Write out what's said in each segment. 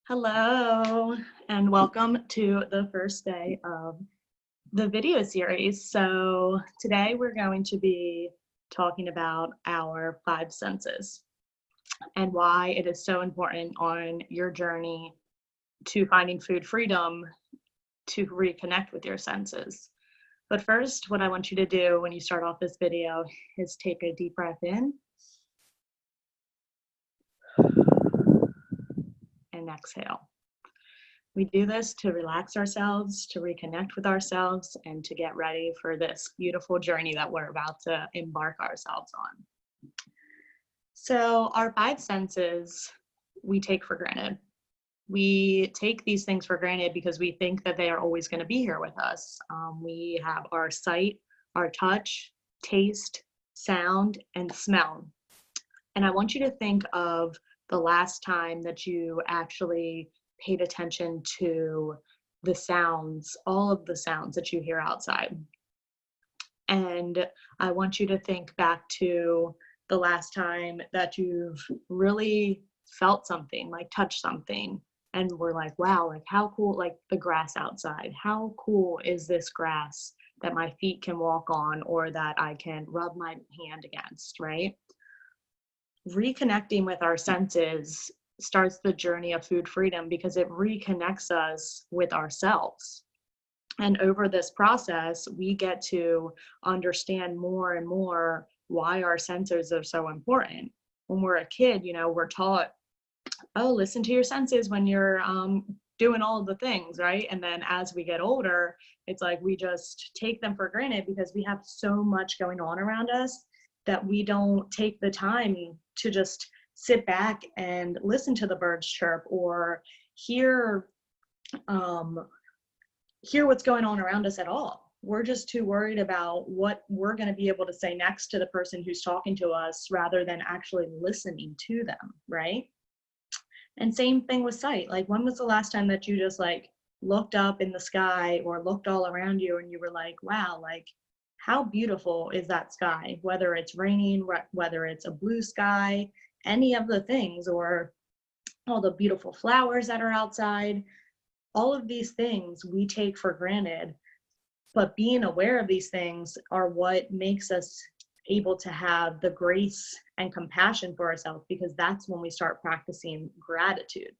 Hello, and welcome to the first day of the video series. So today we're going to be talking about our five senses and why it is so important on your journey to finding food freedom to reconnect with your senses. But first, what I want you to do when you start off this video is take a deep breath in and exhale. We do this to relax ourselves, to reconnect with ourselves, and to get ready for this beautiful journey that we're about to embark ourselves on. So our five senses, we take for granted. We take these things for granted because we think that they are always going to be here with us. We have our sight, our touch, taste, sound, and smell. And I want you to think of the last time that you actually paid attention to the sounds, all of the sounds that you hear outside. And I want you to think back to the last time that you've really felt something, like touched something, and were like, wow, like how cool, like the grass outside. How cool is this grass that my feet can walk on or that I can rub my hand against, right? Reconnecting with our senses starts the journey of food freedom because it reconnects us with ourselves. And over this process, we get to understand more and more why our senses are so important. When we're a kid, we're taught, oh, listen to your senses when you're doing all of the things, right? And then as we get older, it's like we just take them for granted because we have so much going on around us that we don't take the time to just sit back and listen to the birds chirp or hear what's going on around us at all. We're just too worried about what we're going to be able to say next to the person who's talking to us rather than actually listening to them, right? And same thing with sight. Like, when was the last time that you just like looked up in the sky or looked all around you and you were like, wow, like how beautiful is that sky? Whether it's raining, whether it's a blue sky, any of the things, or all the beautiful flowers that are outside, all of these things we take for granted. But being aware of these things are what makes us able to have the grace and compassion for ourselves, because that's when we start practicing gratitude.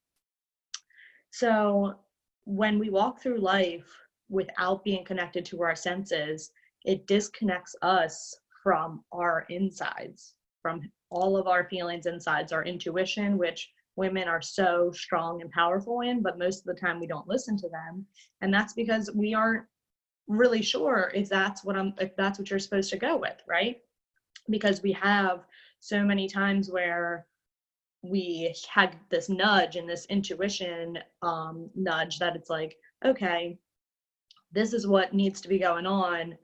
So when we walk through life without being connected to our senses, it disconnects us from our insides, from all of our feelings insides, our intuition, which women are so strong and powerful in, but most of the time we don't listen to them. And that's because we aren't really sure if that's what you're supposed to go with, right? Because we have so many times where we had this nudge and this intuition nudge that it's like, okay, this is what needs to be going on.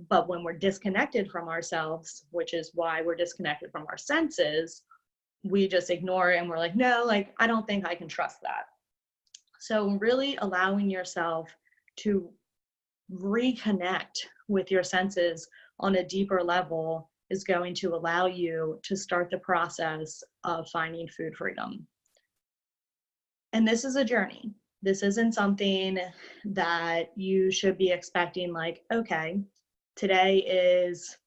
But when we're disconnected from ourselves, which is why we're disconnected from our senses, we just ignore it and we're like, no, like, I don't think I can trust that. So really allowing yourself to reconnect with your senses on a deeper level is going to allow you to start the process of finding food freedom. And this is a journey. This isn't something that you should be expecting like, okay, today is,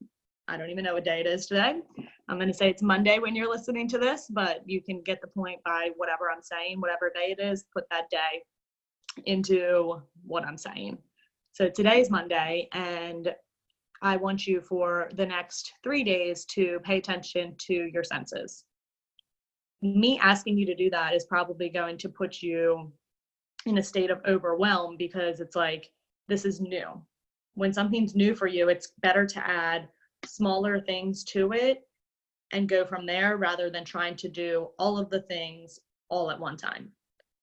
I don't even know what day it is today. I'm going to say it's Monday when you're listening to this, but you can get the point by whatever I'm saying, whatever day it is, put that day into what I'm saying. So today's Monday, and I want you for the next 3 days to pay attention to your senses. Me asking you to do that is probably going to put you in a state of overwhelm because it's like, this is new. When something's new for you, it's better to add smaller things to it and go from there rather than trying to do all of the things all at one time.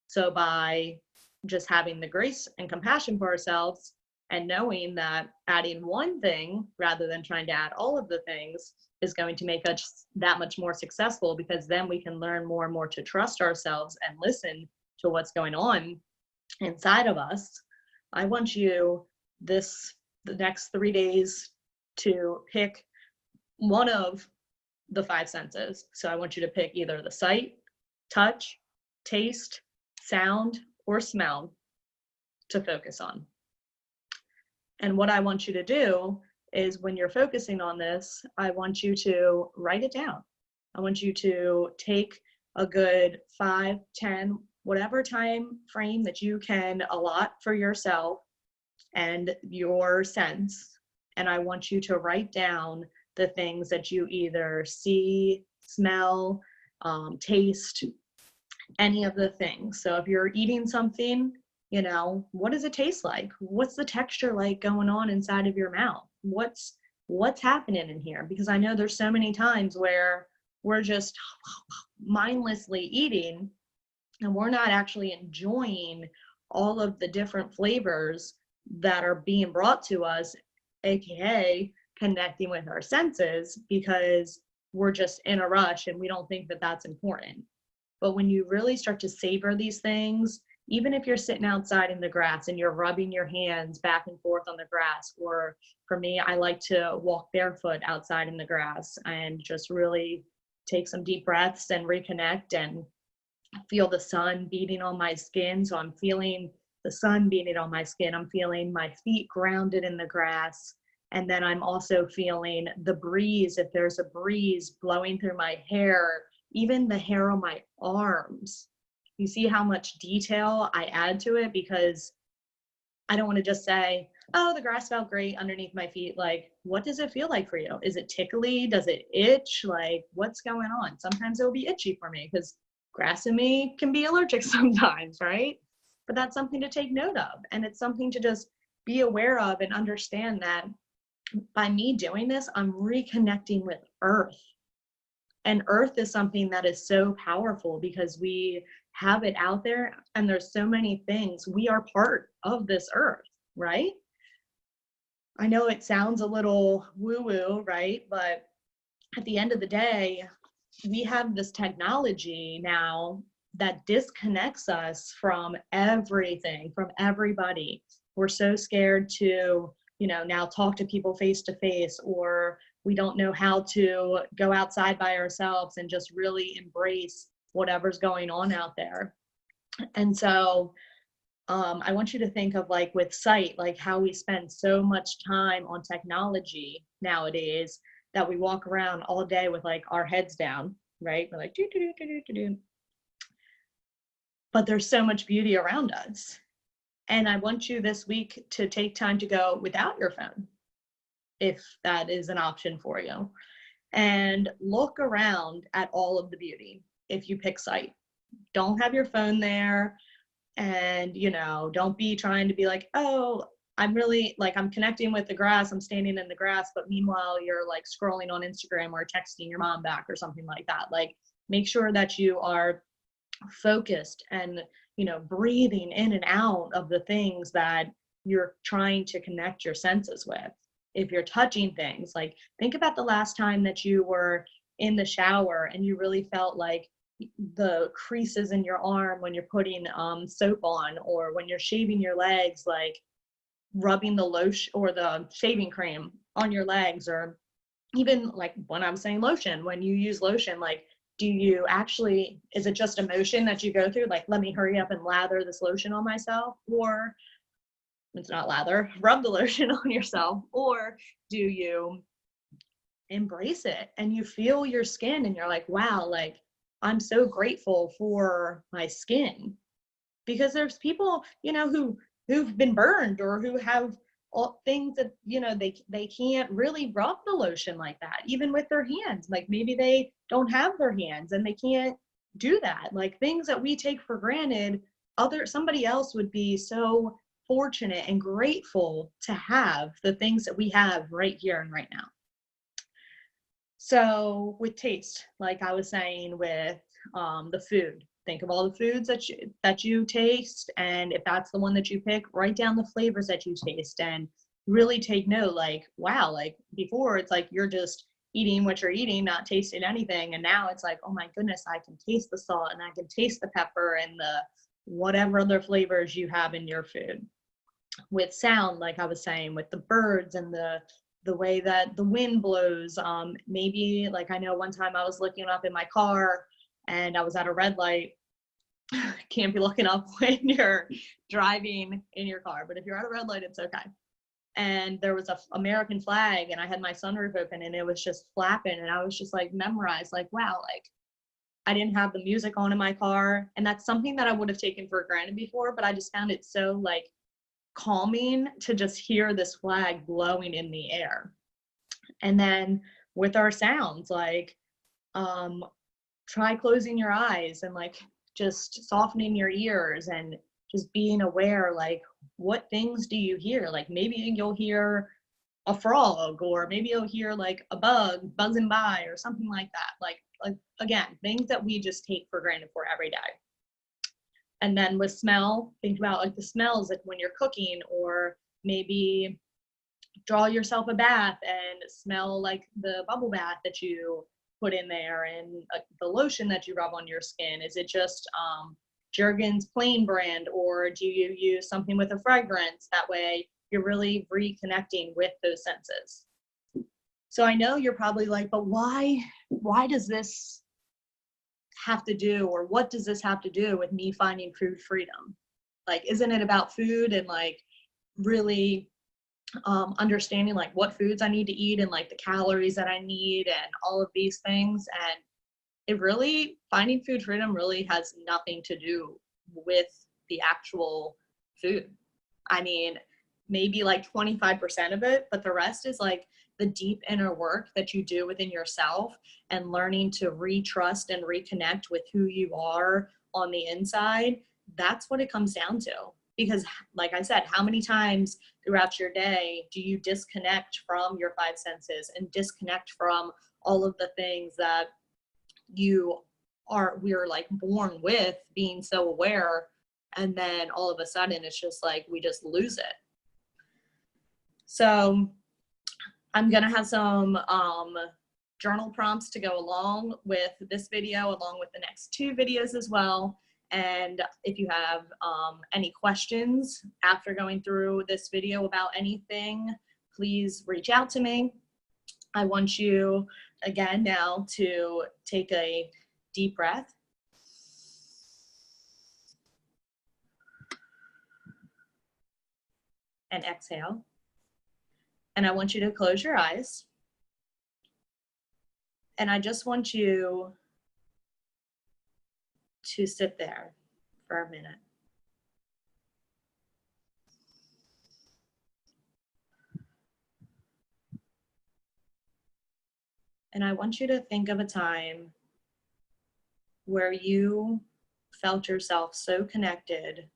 So by just having the grace and compassion for ourselves and knowing that adding one thing rather than trying to add all of the things is going to make us that much more successful, because then we can learn more and more to trust ourselves and listen to what's going on inside of us. I want you the next 3 days to pick one of the five senses. So I want you to pick either the sight, touch, taste, sound, or smell to focus on. And what I want you to do is when you're focusing on this, I want you to write it down. I want you to take a good 5, 10, whatever time frame that you can allot for yourself and your sense. And I want you to write down the things that you either see, smell, taste, any of the things. So if you're eating something, you know, what does it taste like? What's the texture like going on inside of your mouth? What's happening in here? Because I know there's so many times where we're just mindlessly eating and we're not actually enjoying all of the different flavors that are being brought to us, aka connecting with our senses, because we're just in a rush and we don't think that that's important. But when you really start to savor these things, even if you're sitting outside in the grass and you're rubbing your hands back and forth on the grass, or for me, I like to walk barefoot outside in the grass and just really take some deep breaths and reconnect and feel the sun beating on my skin. So I'm feeling the sun beating on my skin. I'm feeling my feet grounded in the grass. And then I'm also feeling the breeze, if there's a breeze blowing through my hair, even the hair on my arms. You see how much detail I add to it, because I don't want to just say, oh, the grass felt great underneath my feet. Like, what does it feel like for you? Is it tickly? Does it itch? Like, what's going on? Sometimes it'll be itchy for me because grass and me can be allergic sometimes, right? But that's something to take note of. And it's something to just be aware of and understand that by me doing this, I'm reconnecting with Earth. And Earth is something that is so powerful because we have it out there and there's so many things. We are part of this Earth, right? I know it sounds a little woo-woo, right? But at the end of the day, we have this technology now that disconnects us from everything, from everybody. We're so scared to, you know, now talk to people face to face, or we don't know how to go outside by ourselves and just really embrace whatever's going on out there. And so I want you to think of, like, with sight, like how we spend so much time on technology nowadays that we walk around all day with like our heads down, right? We're like, do, do, do, do, do, do. But there's so much beauty around us. And I want you this week to take time to go without your phone, if that is an option for you, and look around at all of the beauty. If you pick sight, don't have your phone there, and, you know, don't be trying to be like, oh, I'm really, like, I'm connecting with the grass, I'm standing in the grass, but meanwhile you're like scrolling on Instagram or texting your mom back or something like that. Like, make sure that you are focused and, you know, breathing in and out of the things that you're trying to connect your senses with. If you're touching things, like, think about the last time that you were in the shower and you really felt like the creases in your arm when you're putting soap on, or when you're shaving your legs, like rubbing the lotion or the shaving cream on your legs, or even like when I'm saying lotion, when you use lotion, like, do you actually, is it just a motion that you go through, like, let me hurry up and lather this lotion on myself? Or it's not lather, rub the lotion on yourself? Or do you embrace it and you feel your skin and you're like, wow, like, I'm so grateful for my skin? Because there's people, you know, who've been burned, or who have all things that, you know, they can't really rub the lotion like that, even with their hands. Like, maybe they don't have their hands and they can't do that. Like, things that we take for granted, somebody else would be so fortunate and grateful to have the things that we have right here and right now. So with taste, like I was saying, with the food, think of all the foods that you taste, and if that's the one that you pick, write down the flavors that you taste and really take note. Like, wow, like before it's like you're just eating what you're eating, not tasting anything, and now it's like, oh my goodness, I can taste the salt and I can taste the pepper and the whatever other flavors you have in your food. With sound, like I was saying, with the birds and the way that the wind blows, maybe, like, I know one time I was looking up in my car and I was at a red light Can't be looking up when you're driving in your car, but if you're at a red light, it's okay. And there was a American flag, and I had my sunroof open, and it was just flapping, and I was just like memorized, like, wow, like I didn't have the music on in my car. And that's something that I would have taken for granted before, but I just found it so like calming to just hear this flag blowing in the air. And then with our sounds, like try closing your eyes and like just softening your ears and just being aware, like what things do you hear? Like maybe you'll hear a frog, or maybe you'll hear like a bug buzzing by or something like that. Like again, things that we just take for granted for every day. And then with smell, think about like the smells, like when you're cooking, or maybe draw yourself a bath and smell like the bubble bath that you put in there, and the lotion that you rub on your skin. Is it just Jergens plain brand, or do you use something with a fragrance? That way you're really reconnecting with those senses. So I know you're probably like, but why does this have to do, or what does this have to do with me finding food freedom? Like, isn't it about food and like really understanding like what foods I need to eat and like the calories that I need and all of these things? And it really, finding food freedom really has nothing to do with the actual food. I mean, maybe like 25% of it, but the rest is like the deep inner work that you do within yourself, and learning to retrust and reconnect with who you are on the inside. That's what it comes down to. Because like I said, how many times throughout your day do you disconnect from your five senses and disconnect from all of the things that we're like born with, being so aware, and then all of a sudden it's just like we just lose it. So I'm gonna have some journal prompts to go along with this video, along with the next two videos as well. And if you have any questions after going through this video about anything, please reach out to me. I want you again now to take a deep breath. And exhale. And I want you to close your eyes. And I just want you to sit there for a minute. And I want you to think of a time where you felt yourself so connected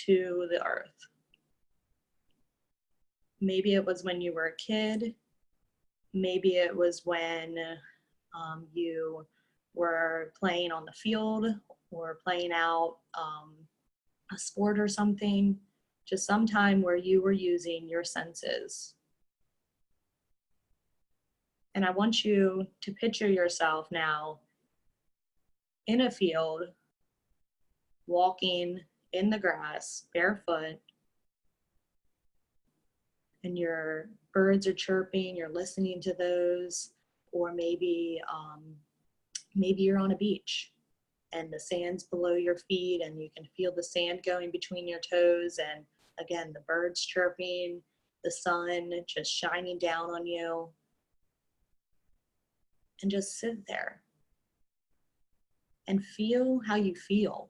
to the earth. Maybe it was when you were a kid. Maybe it was when you were playing on the field, or playing out a sport or something. Just some time where you were using your senses. And I want you to picture yourself now in a field, walking in the grass, barefoot, and your birds are chirping, you're listening to those, or maybe you're on a beach and the sand's below your feet and you can feel the sand going between your toes, and again, the birds chirping, the sun just shining down on you. And just sit there and feel how you feel.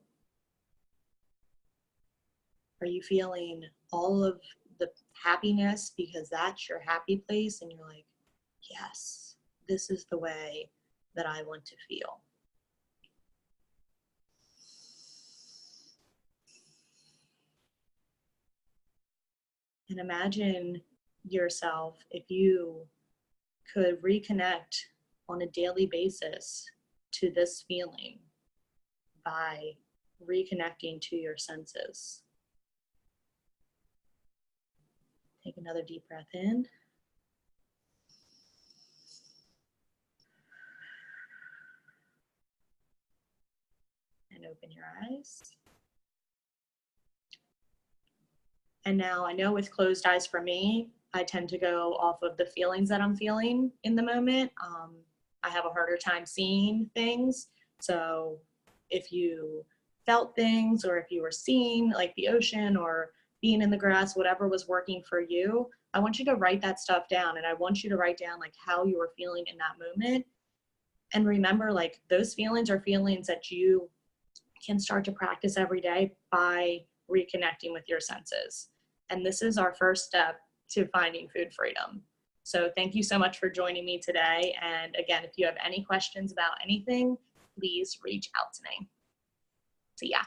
Are you feeling all of the happiness because that's your happy place, and you're like, yes, this is the way that I want to feel? And imagine yourself, if you could reconnect on a daily basis to this feeling by reconnecting to your senses. Take another deep breath in. And open your eyes. And now I know with closed eyes for me, I tend to go off of the feelings that I'm feeling in the moment. I have a harder time seeing things. So if you felt things, or if you were seeing like the ocean or being in the grass, whatever was working for you, I want you to write that stuff down. And I want you to write down like how you were feeling in that moment. And remember, like, those feelings are feelings that you can start to practice every day by reconnecting with your senses. And this is our first step to finding food freedom. So thank you so much for joining me today. And again, if you have any questions about anything, please reach out to me. See ya.